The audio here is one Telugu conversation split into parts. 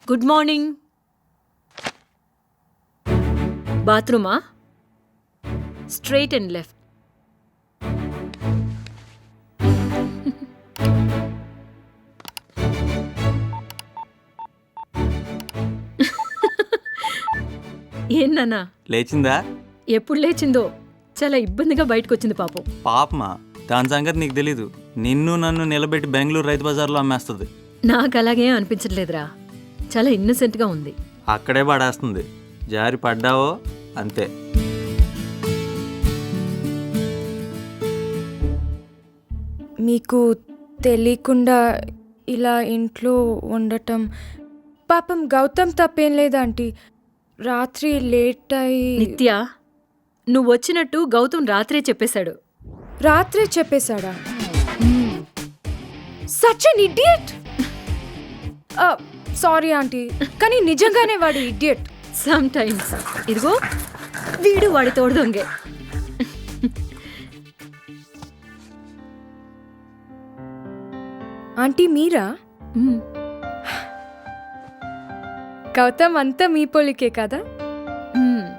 Good morning. బాత్రూమా? Straight and left. ఏంటన్నా లేచిందా? ఎప్పుడు లేచిందో చాలా ఇబ్బందిగా బయటకు వచ్చింది పాపం. పాపమా, దాని సంగతి నీకు తెలీదు. నిన్ను నన్ను నిలబెట్టి బెంగళూరు రైతు బజార్లో అమ్మేస్తుంది. నాకు అలాగే అనిపించట్లేదురా, చాలా ఇన్నసెంట్గా ఉంది. అక్కడే పడేస్తుంది. జారి పడ్డావో అంతే. మీకు తెలియకుండా ఇలా ఇంట్లో ఉండటం పాపం గౌతమ్ తప్పేం లేదా ఆంటీ. రాత్రి లేట్ అయి నిత్య, నువ్వు వచ్చినట్టు గౌతమ్ రాత్రే చెప్పేశాడు. రాత్రి చెప్పేశాడా? Such an idiot. Sorry aunty, కానీ నిజంగానే వాడు ఇడియట్. Some times. ఇదిగో వీడు వాడి తోడు దొంగే. ఆంటీ మీరా? మ్మ్. గౌతమ్ అంతా మీ పోలికే కదా? మ్మ్.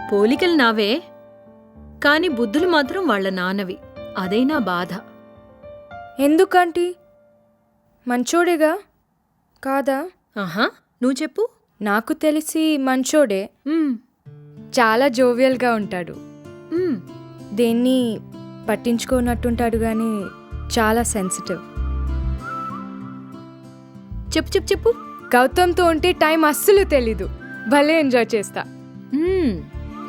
పోలికలు నావే, కానీ బుద్ధులు మాత్రం వాళ్ళ నాన్నవి. అదే నా బాధ. ఎందుకంటీ? మంచోడేగా కాదా? ఆహా, నువ్వు చెప్పు. నాకు తెలిసి మంచోడే. మ్మ్. చాలా జోవియల్గా ఉంటాడు. మ్మ్. దేన్ని పట్టించుకోనట్టుంటాడు కానీ చాలా సెన్సిటివ్. చెప్పు చెప్పు చెప్పు. గౌతమ్తో ఉంటే టైం అస్సలు తెలీదు. భలే ఎంజాయ్ చేస్తా. మ్మ్.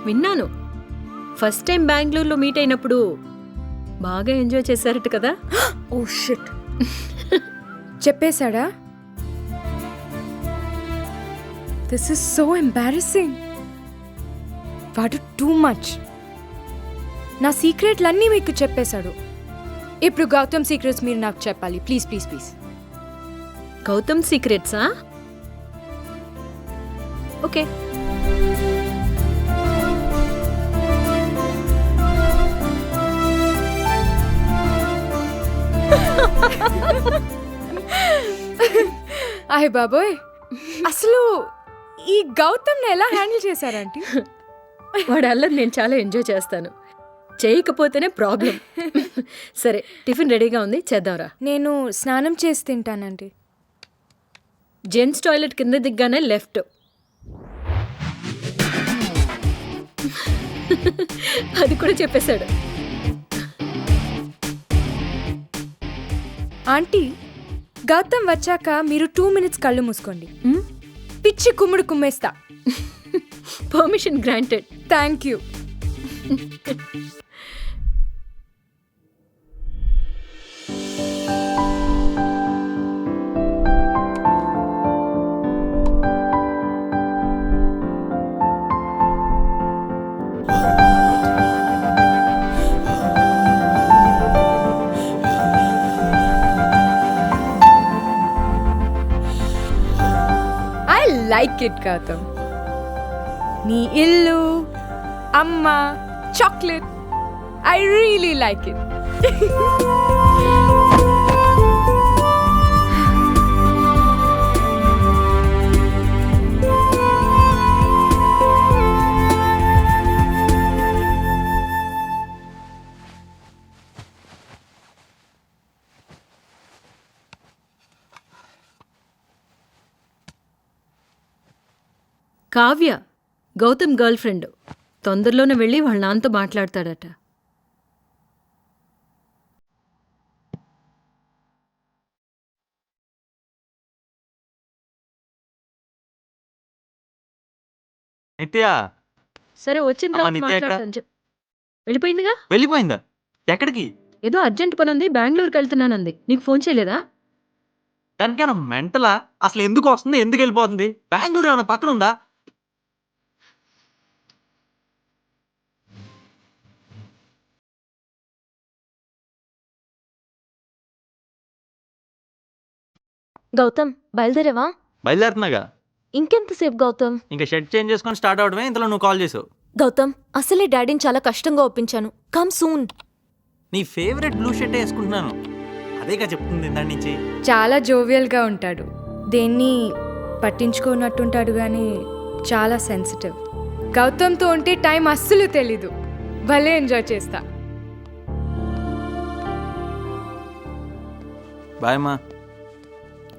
విన్నాను. ఫస్ట్ టైం బెంగళూరులో మీట్ అయినప్పుడు బాగా ఎంజాయ్ చేశారట కదా. Oh shit. చెప్పేశాడా? This is so embarrassing. వాడు టూ మచ్. నా సీక్రెట్లన్నీ మీకు చెప్పేశాడు. ఇప్పుడు గౌతమ్ సీక్రెట్స్ మీరు నాకు చెప్పాలి, ప్లీజ్ ప్లీజ్ ప్లీజ్. గౌతమ్ సీక్రెట్సా? ఓకే. అయ్య బాబోయ్, అసలు ఈ గౌతమ్ని ఎలా హ్యాండిల్ చేశారంటే? వాడి అల్లరి నేను చాలా ఎంజాయ్ చేస్తాను. చేయకపోతేనే ప్రాబ్లం. సరే, టిఫిన్ రెడీగా ఉంది, చేద్దాంరా. నేను స్నానం చేసి తింటానండి. జెంట్స్ టాయిలెట్ కింద దిగ్గానే లెఫ్ట్. అది కూడా చెప్పేశాడు. ఆంటీ, గౌతమ్ వచ్చాక మీరు 2 minutes కళ్ళు మూసుకోండి. మ్మ్? పిచ్చి కుమ్ముడు కుమ్మేస్తా. Permission granted. Thank you. I like it Gautam. నీ ఇల్లు, అమ్మ, chocolate, I really like it. Kavya, Gautam girlfriend. తొందరలోనే వెళ్ళి వాళ్ళ నాన్నతో మాట్లాడతాడట. నిత్య, సరే, వచ్చిన అమ్మా, తర్వాత నిత్య ఎక్కడ? మాట్లాడతాను. వెళ్ళిపోయిందిగా. వెళ్ళిపోయిందా? ఎక్కడికి? ఏదో అర్జెంట్ పని ఉంది, బెంగళూరుకి వెళ్తున్నానంది. నీకు ఫోన్ చేయలేదా? దానికైనా మెంటలా? అసలు ఎందుకు వస్తుంది, ఎందుకు వెళ్ళిపోతుంది? బెంగళూరు ఏమైనా పక్కన ఉందా? గౌతమ్, బయలుదేరావా? బయలుదేరుతున్నాగా. ఇంకెంతసేపు గౌతమ్? ఇంకా షర్ట్ చేంజ్ చేసుకొని స్టార్ట్ అవడమే, ఇంతలో నువ్వు కాల్ చేసావు. గౌతమ్, అసలే డాడీని చాలా కష్టంగా ఒప్పించాను. Come soon. నీ ఫేవరెట్ బ్లూ షర్ట్ వేసుకుంటున్నాను. అదేగా చెప్తుంది దాని నుంచి. చాలా జోవియల్గా ఉంటాడు. దేన్ని పట్టించుకోనట్టుంటాడు కానీ చాలా సెన్సిటివ్. గౌతమ్తో ఉంటే టైం అస్సలు తెలీదు. భలే ఎంజాయ్ చేస్తా. బాయ్ అమ్మా.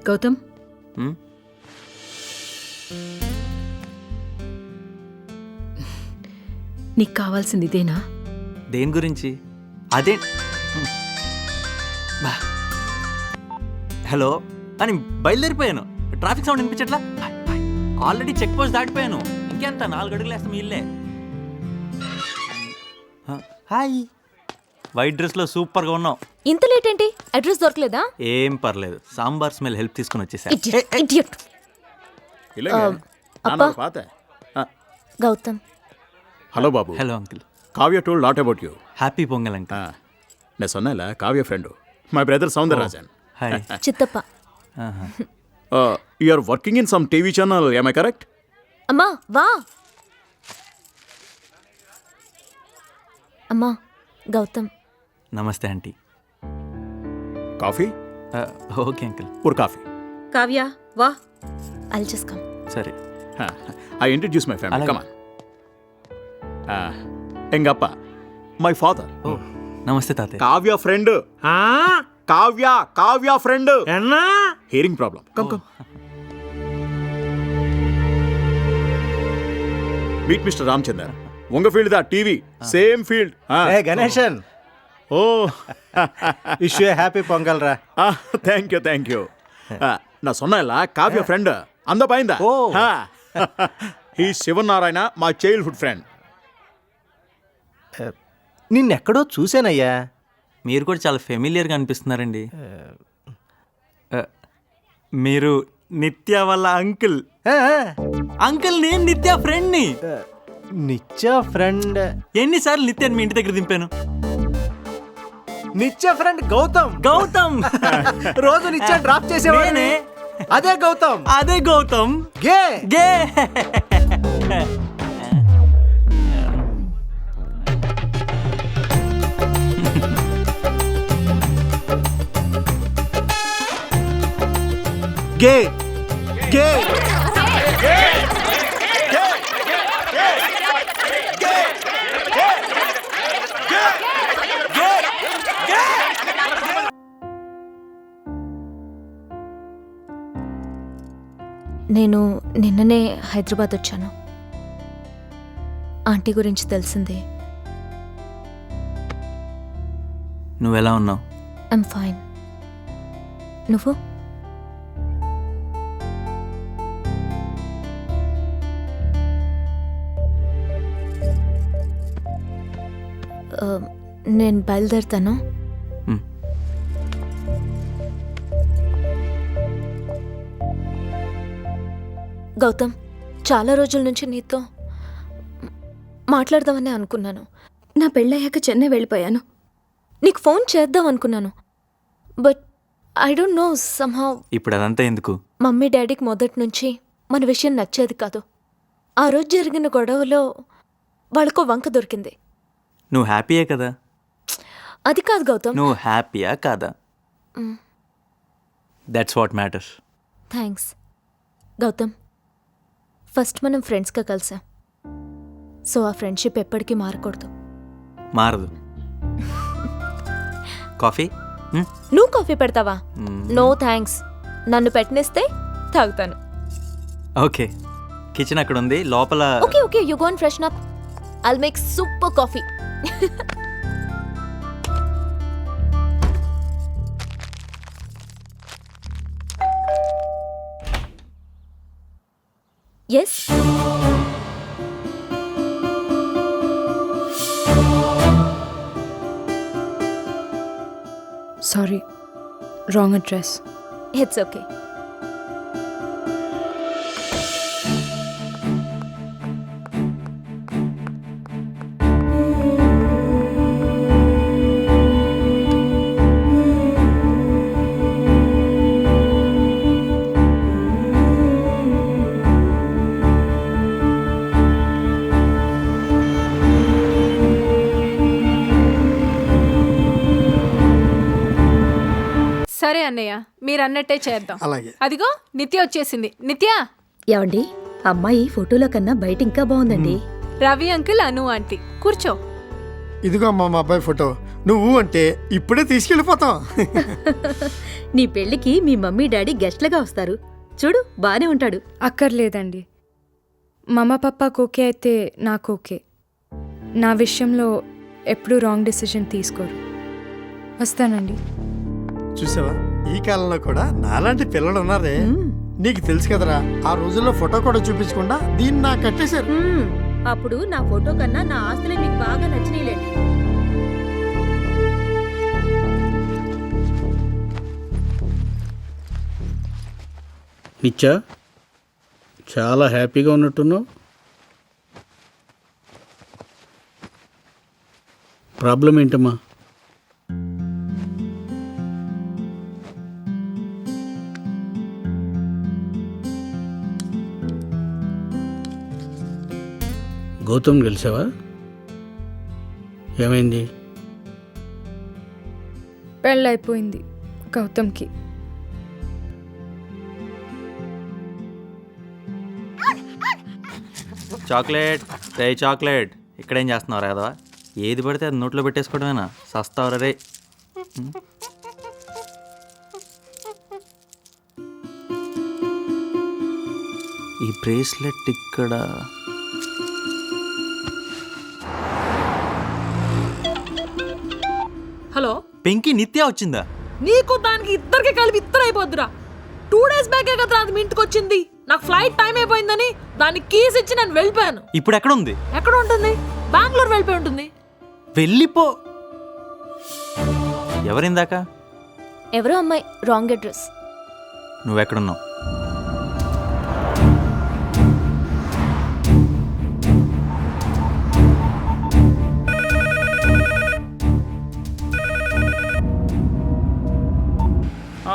గౌతమ్, నీకు కావాల్సింది ఇదేనా? దేని గురించి? అదే బా. హలో అని బయలుదేరిపోయాను. ట్రాఫిక్ సౌండ్ వినిపించట్లా? ఆల్రెడీ చెక్ పోస్ట్ దాటిపోయాను. ఇంకెంత 4 అడుగులు వేస్తాం ఇల్లే. హాయ్, వైట్ డ్రెస్లో సూపర్గా ఉన్నావు. ఇంత లేట్ ఏంటి? అడ్రస్ దొరకలేదా? ఏం పర్లేదు, సాంబార్ స్మెల్ హెల్ప్ తీసుకుని వచ్చేసా. Idiot. அப்பா. Gautam. Hello Babu. Hello uncle. Kavya told lot about you. Happy Pongal uncle. நான் சொன்னேன்ல, Kavya friend, my brother Soundararajan. Hi. చిత్తప్ప. You are working in some TV channel, am I correct? అమ్మా వా. అమ్మా Gautam. Namaste aunty. Coffee? Okay uncle. ஒரு காஃபி. కావ్య, వా. I'll just come. సరే. I introduce my family. Come on. எங்க அப்பா, my father. ఓ నమస్తే తాతయ్య. కావ్య ఫ్రెండ్. కావ్య ఫ్రెండ్. అన్నా hearing problem. Come. Meet mister Ramachandar. உங்க ஃபீல்டு தான், டிவி சேம் ஃபீல்ட். ఏ గణేశన్, ఓ విష్ యూ హ్యాపీ పొంగల్ రా. Thank you. நான் சொன்னேன்ல, కావ్య ఫ్రెండ్ அந்த பையன் தான். ఓ. హీ శివనారాయణ, మా చైల్డ్హుడ్ ఫ్రెండ్. నిన్నెక్కడో చూశానయ్యా. మీరు కూడా చాలా ఫెమిలియర్గా అనిపిస్తున్నారండి. మీరు నిత్య వాళ్ళ అంకుల్. అంకుల్, నేను నిత్య ఫ్రెండ్ని. నిత్య ఫ్రెండ్. ఎన్నిసార్లు నిత్యాన్ని మీ ఇంటి దగ్గర దింపాను. నిత్య ఫ్రెండ్ గౌతమ్. గౌతమ్ రోజు నిత్య డ్రాప్ చేసేవాడిని. అదే గౌతమ్. అదే గౌతమ్. గే గే. గే గే. నేను నిన్ననే హైదరాబాద్ వచ్చాను. ఆంటీ గురించి తెలిసింది. నువ్వెలా ఉన్నావు? I'm fine. నువ్వు? నేను బయలుదేరుతాను. గౌతమ్, చాలా రోజుల నుంచి నీతో మాట్లాడదామని అనుకున్నాను. నా పెళ్ళయ్యాక చెన్నై వెళ్ళిపోయాను. నీకు ఫోన్ చేద్దాం అనుకున్నాను, but I don't know, somehow. ఇప్పుడు అదంతా ఎందుకు? మమ్మీ డాడీకి మొదటి నుంచి మన విషయం నచ్చేది కాదు. ఆ రోజు జరిగిన గొడవలో వాళ్ళకో వంక దొరికింది. నువ్వు హ్యాపీయే కదా? అది కాదు గౌతమ్. నువ్వు హ్యాపీయా కాదా? That's what matters. Thanks Gautam. First మనం ఫ్రెండ్స్గా కలిసాం, సో ఆ ఫ్రెండ్షిప్ ఎప్పటికీ మారకూడదు. మారదు. కాఫీ? నువ్వు కాఫీ పెడతావా? No thanks. నన్ను పెట్టనిస్తే తాగుతాను. ఓకే, కిచెన్ అక్కడ ఉంది, లోపల. Okay okay, you go and freshen up. I'll make super coffee. Yes. Sorry, wrong address. It's okay. సరే అన్నయ్య, మీరు అన్నట్టే చేద్దాం. అలాగే. అదిగో నిత్య వచ్చేసింది. నిత్య, ఏమండి అమ్మాయి ఫోటోలో కన్నా బయట ఇంకా బాగుందండి. రవి అంకుల్, అను ఆంటీ కూర్చో. ఇదిగో అమ్మా మా అబ్బాయి ఫోటో. నువ్వు అంటే ఇప్పుడే తీసుకెళ్ళిపోతాం. నీ పెళ్లికి మీ మమ్మీ డాడీ గెస్ట్లుగా వస్తారు. చూడు బానే ఉంటాడు. అక్కర్లేదండి. మమ్మ పప్పాకు ఓకే అయితే నాకు ఓకే. నా విషయంలో ఎప్పుడూ రాంగ్ డెసిషన్ తీసుకోరు. వస్తానండి. చూసావా, ఈ కాలంలో కూడా నాలాంటి పిల్లలు ఉన్నారే. నీకు తెలుసు కదరా, ఆ రోజుల్లో ఫోటో కూడా చూపించకుండా దీన్ని నాకు కట్టేశారు. అప్పుడు నా ఫోటో కన్నా నా ఆస్తులే మీకు బాగా నచ్చినాయిలేండి. నిత్య చాలా హ్యాపీగా ఉన్నట్టున్నావు. ప్రాబ్లం ఏంటమ్మా? గౌతమ్ కలిసావా? ఏమైంది? పెళ్ళైపోయింది గౌతమ్కి. చాక్లెట్ రే చాక్లెట్. ఇక్కడేం చేస్తున్నావు కదా? ఏది పడితే అది నోట్లో పెట్టేసుకోవడమేనా? సస్తావరా రే. ఈ బ్రేస్లెట్ ఇక్కడ హలో, పెంకి నిత్య వచ్చిందా? నీకు దానికి ఇద్దరికి కలిపి ఇద్దరు అయిపోద్దురా. 2 days బ్యాకే కదా అది మీ ఇంటికి వచ్చింది. నాకు ఫ్లైట్ టైం అయిపోయిందని దానికి కీస్ ఇచ్చి నేను వెళ్ళిపోయాను. ఇప్పుడు ఎక్కడ ఉంది? ఎక్కడ ఉంటుంది? బెంగళూరు వెళ్ళిపోయి ఉంటుంది. వెళ్ళిపో. ఎవరిందాక? ఎవరో అమ్మాయి, రాంగ్ అడ్రస్. నువ్వెక్కడున్నావు?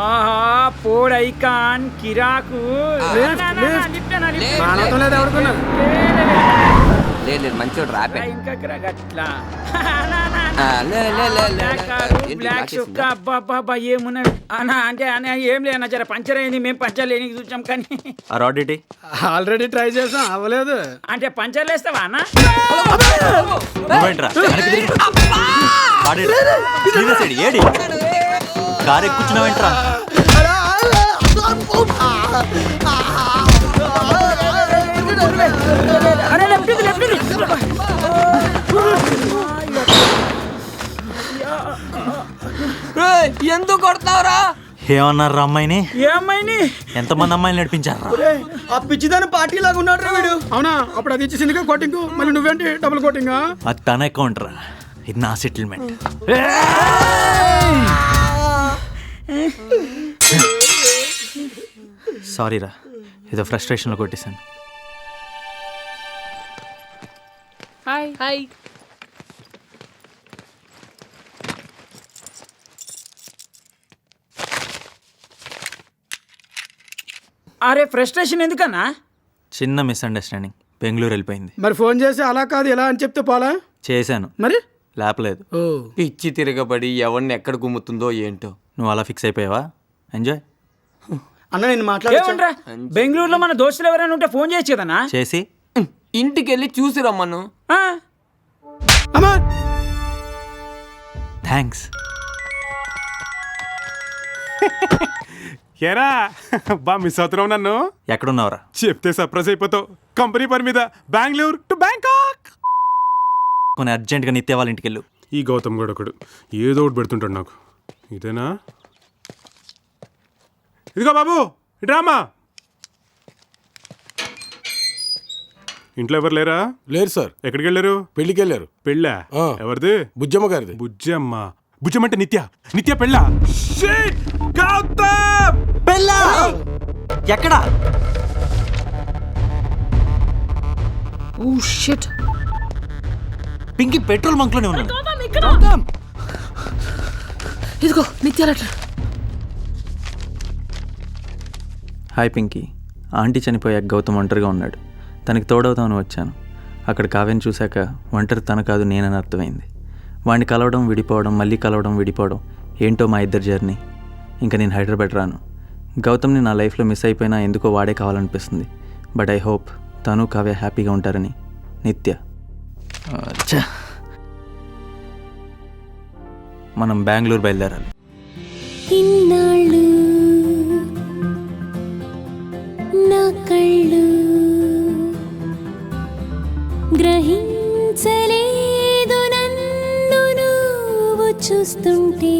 ఆహా పోడైకాన్ కిరాకు. మంచోడు రాపే ఇంకా కిరాకట్లా ఏమున్నా అన్నా అంటే అన్న ఏం లేనా, జర పంచర్ అయింది. మేము పంచర్ లేని చూసాం కానీ ఆల్రెడీ ట్రై చేసాం, అవ్వలేదు. అంటే పంచర్లు వేస్తావా అన్న? ఏడి కారు ఎక్కుతున్నావేంట్రా? ఎందుకు కొడతావురా? ఏమన్నారు అమ్మాయిని? ఏ అమ్మాయిని? ఎంతమంది అమ్మాయిలు నడిపించారా? ఆ పిచ్చిదాని పార్టీ లాగా ఉన్నాడు వీడు. అవునా? అప్పుడు అది ఇచ్చేసిందిగా కోటింగ్, మళ్ళీ నువ్వేంటి డబుల్ కోటింగ్? అది తన అకౌంట్ రా, ఇది నా సెటిల్మెంట్. సారీ రా, ఏదో ఫ్రస్ట్రేషన్లో కొట్టేశాను. Hi hi. అరే ఫ్రస్ట్రేషన్ ఎందుకన్నా? చిన్న మిస్అండర్స్టాండింగ్, బెంగళూరు వెళ్ళిపోయింది. మరి ఫోన్ చేసి అలా కాదు ఇలా అని చెప్తే పోలా? చేశాను, మరి లేపలేదు. పిచ్చి తిరగబడి ఎవరిని ఎక్కడ గుమ్ముతుందో ఏంటో. నువ్వు అలా ఫిక్స్ అయిపోయావా? ఎంజాయ్. అన్న నేను మాట్లాడరా? బెంగళూరులో మన దోస్తులు ఎవరైనా ఉంటే ఫోన్ చేయొచ్చు కదన్నా? చేసి ఇంటికి వెళ్ళి చూసి రమ్మను. థ్యాంక్స్. ఏరా బా మిస్ అవుతున్నావు నన్ను. ఎక్కడున్నావురా? చెప్తే సర్ప్రైజ్ అయిపోతావు. కంపెనీ పని మీద బెంగళూరు టు బ్యాంకాక్. కొన్ని అర్జెంట్గా నిత్య వాళ్ళ ఇంటికి వెళ్ళు. ఈ గౌతమ్ గడు ఒకడు ఏదో ఒకటి పెడుతుంటాడు నాకు. ఇదేనా? ఇదిగో బాబు ఇట్రామా. ఇంట్లో ఎవరు లేరా? లేరు సార్. ఎక్కడికి వెళ్ళారు? పెళ్లికి వెళ్ళారు. పెళ్ళా? ఎవరిది? బుజ్జమ్మ గారిది. బుజ్జమ్మ? బుజ్జమ్మ అంటే నిత్య. నిత్య పెళ్ళా? గౌతమ్ పెళ్ళా? ఎక్కడా? Oh shit. Pinky petrol bunk లోనే ఉన్నాడు. ఇదిగో నిత్య లెటర్. హాయ్ పింకీ, ఆంటీ చనిపోయాక గౌతమ్ ఒంటరిగా ఉన్నాడు. తనకి తోడవుతామని వచ్చాను. అక్కడ కావ్యని చూశాక ఒంటరి తన కాదు నేనని అర్థమైంది. వాడిని కలవడం విడిపోవడం, మళ్ళీ కలవడం విడిపోవడం ఏంటో మా ఇద్దరి జర్నీ. ఇంకా నేను హైదరాబాద్ రాను. గౌతమ్ని నా లైఫ్లో మిస్ అయిపోయినా ఎందుకో వాడే కావాలనిపిస్తుంది. బట్ ఐ హోప్ తను కావ్య హ్యాపీగా ఉంటారని. నిత్య. ఛ! మనం బెంగళూరు బయలుదేరాలి. ఇన్నాళ్ళు నా కళ్ళు గ్రహించలేదు నన్ను నువ్వు చూస్తుంటే